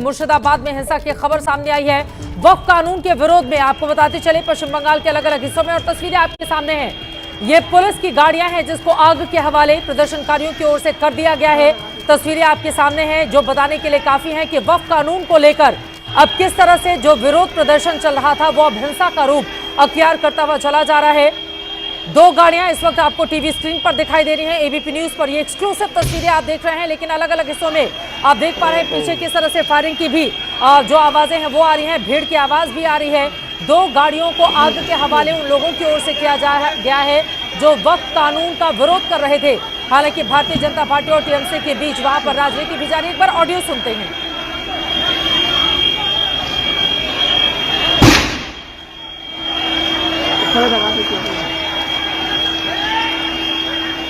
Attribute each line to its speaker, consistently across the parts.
Speaker 1: मुर्शिदाबाद में हिंसा की खबर सामने आई है। वक्फ कानून के विरोध में आपको बताते चले पश्चिम बंगाल के अलग अलग हिस्सों में, और तस्वीरें आपके सामने हैं। ये पुलिस की गाड़ियां हैं जिसको आग के हवाले प्रदर्शनकारियों की ओर से कर दिया गया है। तस्वीरें आपके सामने हैं जो बताने के लिए काफी है कि वक्फ कानून को लेकर अब किस तरह से जो विरोध प्रदर्शन चल रहा था वो अब हिंसा का रूप अख्तियार करता हुआ चला जा रहा है। दो गाड़ियां इस वक्त आपको टीवी स्क्रीन पर दिखाई दे रही हैं। एबीपी न्यूज पर ये एक्सक्लूसिव तस्वीरें आप देख रहे हैं, लेकिन अलग अलग हिस्सों में आप देख पा रहे हैं पीछे किस तरह से फायरिंग की भी जो आवाजें हैं वो आ रही हैं, भीड़ की आवाज भी आ रही है। दो गाड़ियों को आग के हवाले उन लोगों की ओर से किया गया है जो वक्फ कानून का विरोध कर रहे थे। हालांकि भारतीय जनता पार्टी और टीएमसी के बीच वहां पर राजनीति भी जारी। एक बार ऑडियो सुनते हैं।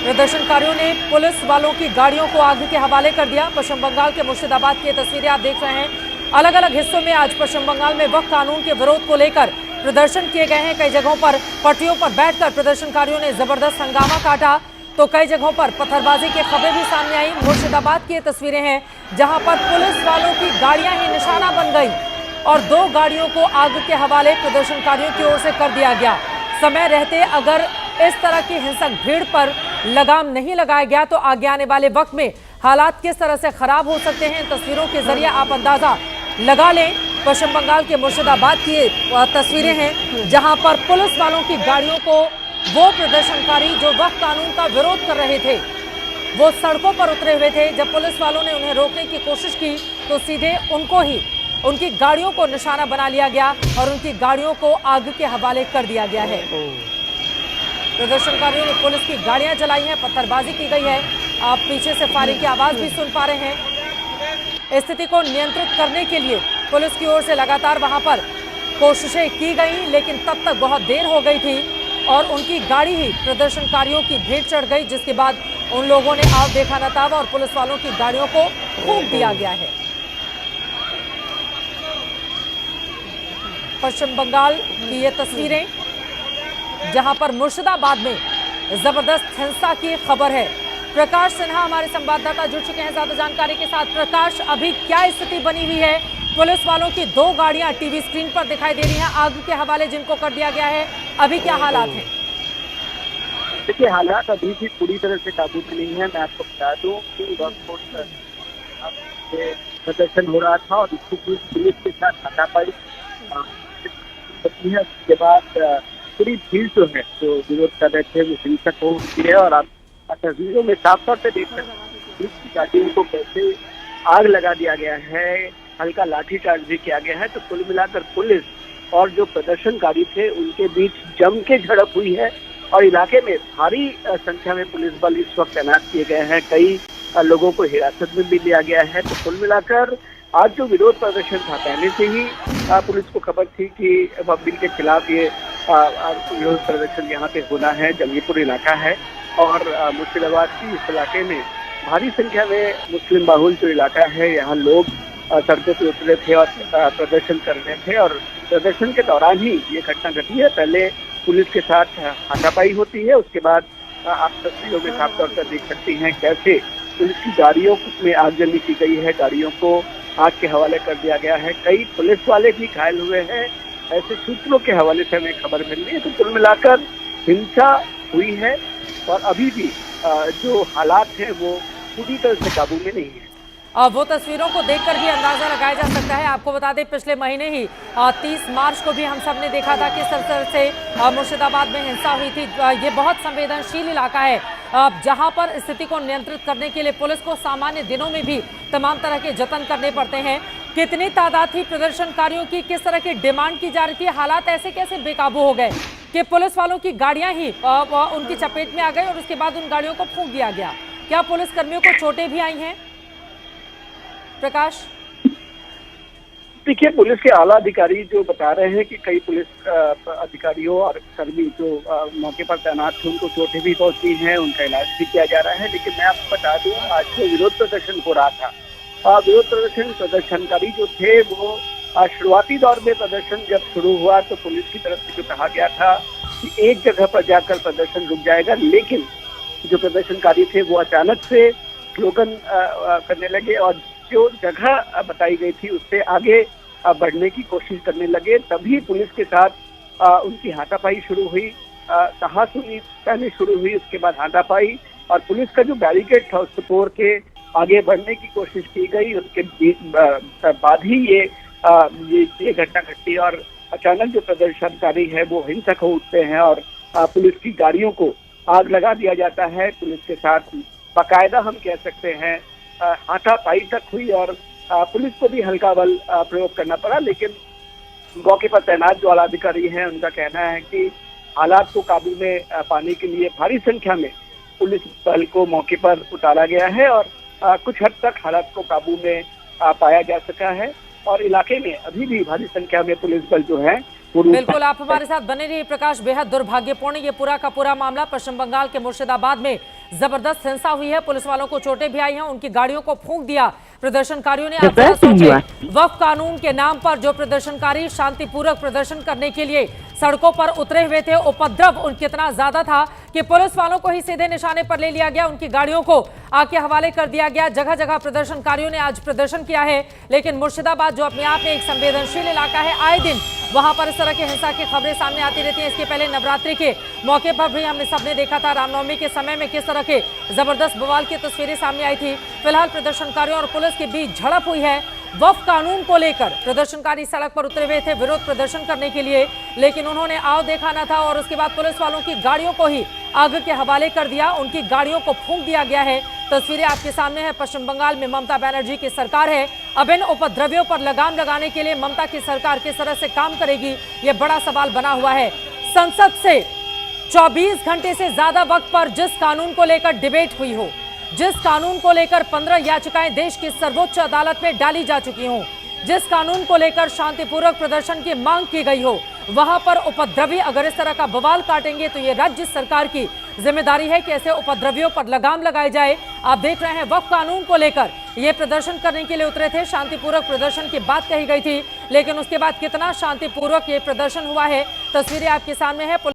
Speaker 1: प्रदर्शनकारियों ने पुलिस वालों की गाड़ियों को आग के हवाले कर दिया। पश्चिम बंगाल के मुर्शिदाबाद की तस्वीरें आप देख रहे हैं। अलग अलग हिस्सों में आज पश्चिम बंगाल में वक्फ कानून के विरोध को लेकर प्रदर्शन किए गए हैं। कई जगहों पर पटरियों पर बैठकर प्रदर्शनकारियों ने जबरदस्त हंगामा काटा, तो कई जगहों पर पत्थरबाजी की खबरें भी सामने आई। मुर्शिदाबाद की तस्वीरें हैं जहां पर पुलिस वालों की गाड़ियां ही निशाना बन गई और दो गाड़ियों को आग के हवाले प्रदर्शनकारियों की ओर से कर दिया गया। समय रहते अगर इस तरह की हिंसक भीड़ पर लगाम नहीं लगाया गया तो आगे आने वाले वक्त में हालात किस तरह से खराब हो सकते हैं। तस्वीरों के जरिए आप अंदाजा लगा लें। पश्चिम बंगाल के मुर्शिदाबाद की तस्वीरें हैं जहां पर पुलिस वालों की गाड़ियों को वो प्रदर्शनकारी जो वक्फ कानून का विरोध कर रहे थे वो सड़कों पर उतरे हुए थे। जब पुलिस वालों ने उन्हें रोकने की कोशिश की तो सीधे उनको ही उनकी गाड़ियों को निशाना बना लिया गया और उनकी गाड़ियों को आग के हवाले कर दिया गया है। प्रदर्शनकारियों ने पुलिस की गाड़ियां जलाई हैं, पत्थरबाजी की गई है। आप पीछे से फायरिंग की आवाज भी सुन पा रहे हैं। स्थिति को नियंत्रित करने के लिए पुलिस की ओर से लगातार वहां पर कोशिशें की गई, लेकिन तब तक बहुत देर हो गई थी और उनकी गाड़ी ही प्रदर्शनकारियों की भेंट चढ़ गई, जिसके बाद उन लोगों ने आव देखा नतावा और पुलिस वालों की गाड़ियों को फूंक दिया गया है। पश्चिम बंगाल की ये तस्वीरें जहां पर मुर्शिदाबाद में जबरदस्त हिंसा की खबर है। प्रकाश सिन्हा हमारे संवाददाता जुड़ चुके हैं ज्यादा जानकारी के साथ। प्रकाश, अभी क्या स्थिति बनी हुई है? पुलिस वालों की दो गाड़ियां टीवी स्क्रीन पर दिखाई दे रही हैं आग के हवाले जिनको कर दिया गया है, अभी क्या हालात हैं?
Speaker 2: देखिए, हालात अभी भी पूरी तरह से काबू में नहीं है। मैं आपको बता दूं कि प्रदर्शन हो रहा था और इसको पुलिस के साथ हाथापाई के बाद पूरी भीड़ जो है जो विरोध कर रहे थे वो हिंसक हो गई है। और आप तस्वीरों में साफ तौर पे देख सकते हैं पुलिस की गाड़ियों को कैसे आग लगा दिया गया है, हल्का लाठीचार्ज भी किया गया है। तो कुल मिलाकर पुलिस और जो प्रदर्शनकारी थे उनके बीच जम के झड़प हुई है और इलाके में भारी संख्या में पुलिस बल इस वक्त तैनात किए गए हैं। कई लोगों को हिरासत में भी लिया गया है। तो कुल मिलाकर आज जो विरोध प्रदर्शन था, पहले से ही पुलिस को खबर थी कि वक्फ बिल के खिलाफ ये विरोध प्रदर्शन यहाँ पे होना है। जंगीपुर इलाका है और मुर्शिदाबाद की इस इलाके में भारी संख्या में मुस्लिम बाहुल जो इलाका है, यहाँ लोग सड़कों पर उतरे थे और प्रदर्शन कर रहे थे। और प्रदर्शन के दौरान ही ये घटना घटी है। पहले पुलिस के साथ हाथापाई होती है, उसके बाद आप तस्वीरों में साफ तौर पर देख सकती हैं कैसे पुलिस की गाड़ियों में आगजनी की गई है, गाड़ियों को आग के हवाले कर दिया गया है। कई पुलिस वाले भी घायल हुए हैं, ऐसे सूत्रों के हवाले से हमें खबर मिल रही है। तो कुल मिलाकर हिंसा हुई है और अभी भी जो हालात हैं वो पूरी तरह से काबू में नहीं है।
Speaker 1: वो तस्वीरों को देखकर भी अंदाजा लगाया जा सकता है। आपको बता दें पिछले महीने ही 30 मार्च को भी हम सब ने देखा था कि किस तरह से मुर्शिदाबाद में हिंसा हुई थी। ये बहुत संवेदनशील इलाका है जहां पर स्थिति को नियंत्रित करने के लिए पुलिस को सामान्य दिनों में भी तमाम तरह के जतन करने पड़ते हैं। कितनी तादाद थी प्रदर्शनकारियों की, किस तरह की डिमांड की जा रही थी, हालात ऐसे कैसे बेकाबू हो गए कि पुलिस वालों की गाड़ियां ही उनकी चपेट में आ गई और उसके बाद उन गाड़ियों को फूंक दिया गया? क्या पुलिस कर्मियों को चोटें भी आई हैं? प्रकाश,
Speaker 2: देखिए, पुलिस के आला अधिकारी जो बता रहे हैं कि कई पुलिस अधिकारियों और कर्मी जो मौके पर तैनात थे उनको चोटें भी पहुंची हैं, उनका इलाज भी किया जा रहा है। लेकिन मैं आपको बता दूं, आज जो विरोध प्रदर्शन हो रहा था, विरोध प्रदर्शनकारी जो थे वो शुरुआती दौर में प्रदर्शन जब शुरू हुआ तो पुलिस की तरफ से जो कहा गया था कि एक जगह पर जाकर प्रदर्शन रुक जाएगा, लेकिन जो प्रदर्शनकारी थे वो अचानक से स्लोगन करने लगे और जो जगह बताई गई थी उससे आगे बढ़ने की कोशिश करने लगे। तभी पुलिस के साथ उनकी हाथापाई शुरू हुई, कहासुनी पहले शुरू हुई, उसके बाद हाथापाई, और पुलिस का जो बैरिकेड था उसको तोड़ के आगे बढ़ने की कोशिश की गई। उसके बाद ही ये घटना घटी और अचानक जो प्रदर्शनकारी है वो हिंसक हो उठते हैं और पुलिस की गाड़ियों को आग लगा दिया जाता है। पुलिस के साथ बाकायदा हम कह सकते हैं हाथापाई तक हुई और पुलिस को भी हल्का बल प्रयोग करना पड़ा। लेकिन मौके पर तैनात जो आला अधिकारी हैं उनका कहना है कि हालात को काबू में पाने के लिए भारी संख्या में पुलिस बल को मौके पर उतारा गया है और कुछ हद तक हालात को काबू में पाया जा सका है और इलाके में अभी भी भारी संख्या में पुलिस बल जो है।
Speaker 1: बिल्कुल, आप हमारे साथ बने रहिए प्रकाश। बेहद दुर्भाग्यपूर्ण ये पूरा का पूरा मामला पश्चिम बंगाल के मुर्शिदाबाद में जबरदस्त हिंसा हुई है। पुलिस वालों को चोटें भी आई हैं, उनकी गाड़ियों को फूंक दिया प्रदर्शनकारियों ने। आप जरा सोचें, वक्फ कानून के नाम पर जो प्रदर्शनकारी शांतिपूर्वक प्रदर्शन करने के लिए सड़कों पर उतरे हुए थे, उपद्रव उनका इतना ज्यादा था कि पुलिस वालों को ही सीधे निशाने पर ले लिया गया, उनकी गाड़ियों को आग के हवाले कर दिया गया। जगह जगह प्रदर्शनकारियों ने आज प्रदर्शन किया है, लेकिन मुर्शिदाबाद जो अपने आप में एक संवेदनशील इलाका है, आए दिन वहां पर इस तरह की हिंसा की खबरें सामने आती रहती हैं। इसके पहले नवरात्रि के मौके पर भी हमने सबने देखा था, रामनवमी के समय में किस तरह के जबरदस्त बवाल की तस्वीरें सामने आई थी। फिलहाल प्रदर्शनकारियों और पुलिस के बीच झड़प हुई है। वक्फ कानून को लेकर प्रदर्शनकारी सड़क पर उतरे हुए थे विरोध प्रदर्शन करने के लिए, लेकिन उन्होंने आओ देखा न था और उसके बाद पुलिस वालों की गाड़ियों को ही आग के हवाले कर दिया, उनकी गाड़ियों को फूंक दिया गया है। तस्वीरें आपके सामने है। पश्चिम बंगाल में ममता बनर्जी की सरकार है। अब इन उपद्रवियों पर लगाम लगाने के लिए ममता की सरकार किस तरह से काम करेगी, यह बड़ा सवाल बना हुआ है। संसद से 24 घंटे से ज्यादा वक्त पर जिस कानून को लेकर डिबेट हुई हो, जिस कानून को लेकर 15 याचिकाएं देश की सर्वोच्च अदालत में डाली जा चुकी हों, जिस कानून को लेकर शांतिपूर्वक प्रदर्शन की मांग की गई हो, वहां पर उपद्रवी अगर इस तरह का बवाल काटेंगे तो ये राज्य सरकार की जिम्मेदारी है कि ऐसे उपद्रवियों पर लगाम लगाई जाए। आप देख रहे हैं वक्फ कानून को लेकर ये प्रदर्शन करने के लिए उतरे थे, शांतिपूर्वक प्रदर्शन की बात कही गई थी, लेकिन उसके बाद कितना शांतिपूर्वक ये प्रदर्शन हुआ है, तस्वीरें आपके सामने है।